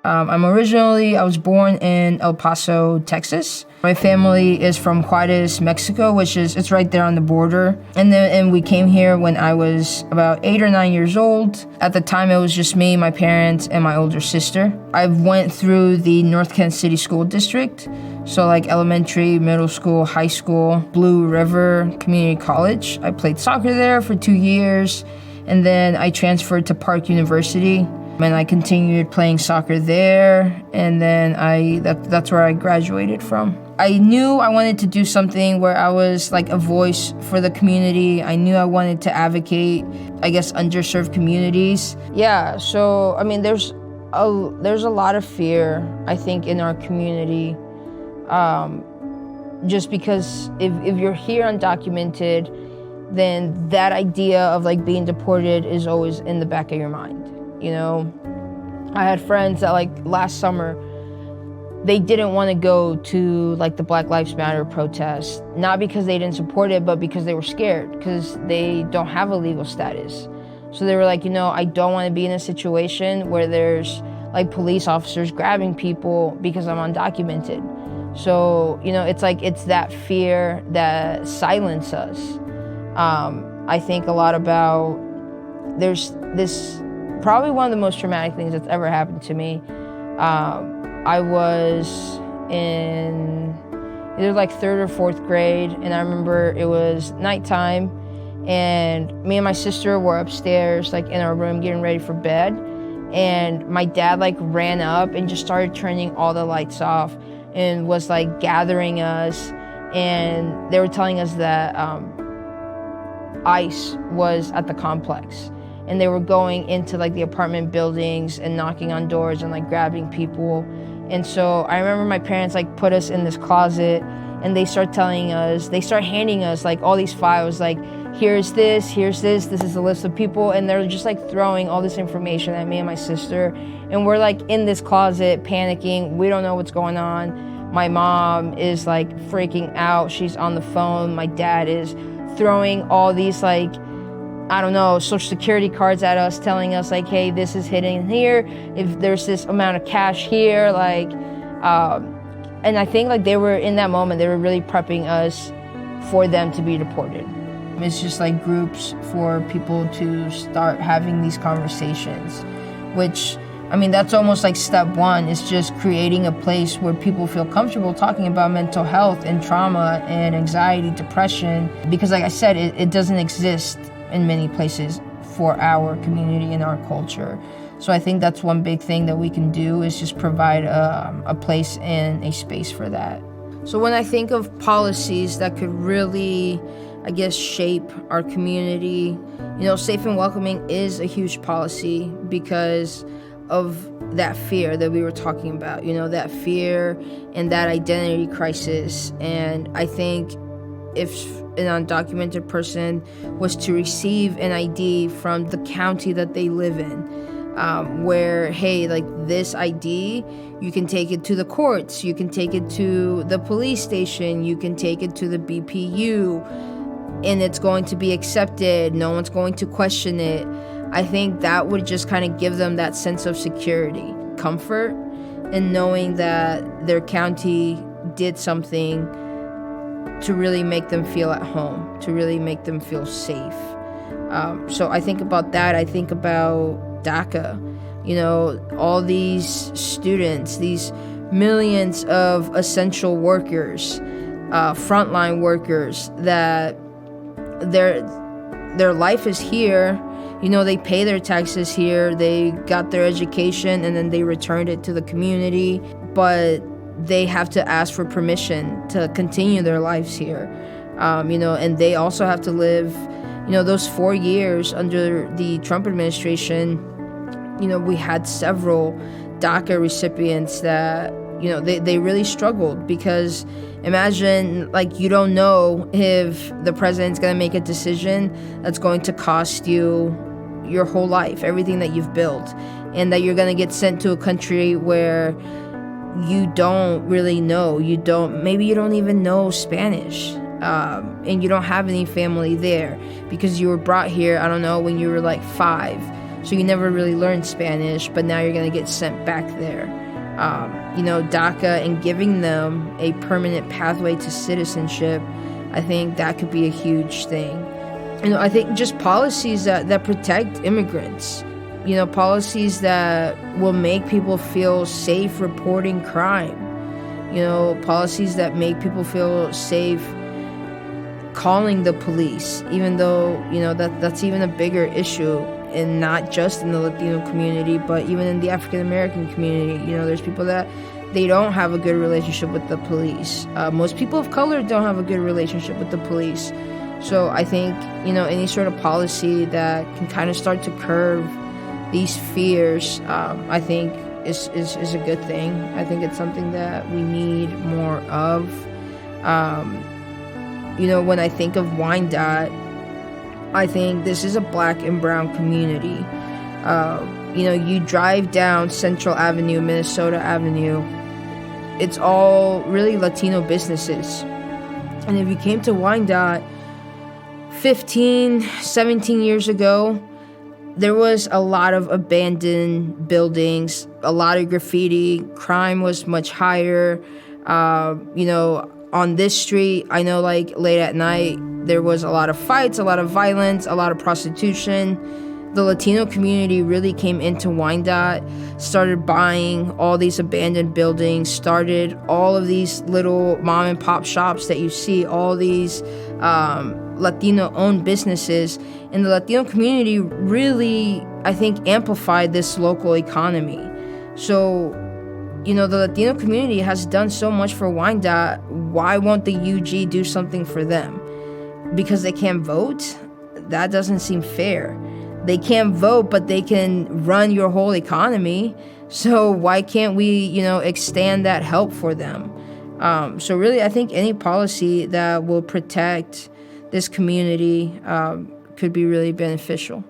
I was born in El Paso, Texas. My family is from Juarez, Mexico, it's right there on the border. And we came here when I was about 8 or 9 years old. At the time, it was just me, my parents, and my older sister. I went through the North Kansas City School District. So like elementary, middle school, high school, Blue River Community College. I played soccer there for 2 years. And then I transferred to Park University. And I continued playing soccer there, and then that's where I graduated from. I knew I wanted to do something where I was like a voice for the community. I knew I wanted to advocate, I guess, underserved communities. Yeah, so I mean, there's a lot of fear, I think, in our community, just because if you're here undocumented, then that idea of like being deported is always in the back of your mind. You know, I had friends that like last summer, they didn't want to go to like the Black Lives Matter protest, not because they didn't support it, but because they were scared, because they don't have a legal status. So they were like, you know, I don't want to be in a situation where there's like police officers grabbing people because I'm undocumented. So, you know, it's like, it's that fear that silences us. I think a lot about, there's this, probably one of the most traumatic things that's ever happened to me. I was in either like 3rd or 4th grade, and I remember it was nighttime, and me and my sister were upstairs, like in our room, getting ready for bed, and my dad like ran up and just started turning all the lights off and was like gathering us, and they were telling us that ICE was at the complex. And they were going into like the apartment buildings and knocking on doors and like grabbing people. And so I remember my parents like put us in this closet, and they start handing us like all these files, like here's this is the list of people. And they're just like throwing all this information at me and my sister. And we're like in this closet panicking. We don't know what's going on. My mom is like freaking out. She's on the phone. My dad is throwing all these like, I don't know, social security cards at us, telling us like, hey, this is hidden here, if there's this amount of cash here, like, and I think like they were, in that moment, they were really prepping us for them to be deported. It's just like groups for people to start having these conversations, which, I mean, that's almost like step one, is just creating a place where people feel comfortable talking about mental health and trauma and anxiety, depression, because like I said, it doesn't exist in many places for our community and our culture. So I think that's one big thing that we can do, is just provide a place and a space for that. So when I think of policies that could really, I guess, shape our community, you know, safe and welcoming is a huge policy because of that fear that we were talking about, you know, that fear and that identity crisis. And I think if an undocumented person was to receive an ID from the county that they live in, where, hey, like this ID, you can take it to the courts, you can take it to the police station, you can take it to the BPU, and it's going to be accepted, no one's going to question it. I think that would just kind of give them that sense of security, comfort, and knowing that their county did something to really make them feel at home, to really make them feel safe. So I think about that. I think about DACA, you know, all these students, these millions of essential workers, frontline workers, that their life is here. You know, they pay their taxes here, they got their education, and then they returned it to the community, but they have to ask for permission to continue their lives here, you know, and they also have to live, you know, those 4 years under the Trump administration. You know, we had several DACA recipients that, you know, they really struggled, because imagine, like, you don't know if the president's going to make a decision that's going to cost you your whole life, everything that you've built, and that you're going to get sent to a country where you don't really know, maybe you don't even know Spanish, and you don't have any family there because you were brought here, I don't know, when you were like 5. So you never really learned Spanish, but now you're going to get sent back there. DACA and giving them a permanent pathway to citizenship, I think that could be a huge thing. I think just policies that protect immigrants, policies that will make people feel safe reporting crime, policies that make people feel safe calling the police, even though, that's even a bigger issue, and not just in the Latino community, but even in the African American community. There's people that they don't have a good relationship with the police. Most people of color don't have a good relationship with the police. So I think, any sort of policy that can kind of start to curb these fears, I think is a good thing. I think it's something that we need more of. When I think of Wyandotte, I think this is a Black and brown community. You drive down Central Avenue, Minnesota Avenue, it's all really Latino businesses. And if you came to Wyandotte 15, 17 years ago, there was a lot of abandoned buildings, a lot of graffiti, crime was much higher. On this street, I know late at night, there was a lot of fights, a lot of violence, a lot of prostitution. The Latino community really came into Wyandotte, started buying all these abandoned buildings, started all of these little mom and pop shops that you see, all these Latino-owned businesses. And the Latino community really, I think, amplified this local economy. So, the Latino community has done so much for Wyandotte. Why won't the UG do something for them? Because they can't vote? That doesn't seem fair. They can't vote, but they can run your whole economy. So why can't we, extend that help for them? So really, I think any policy that will protect this community could be really beneficial.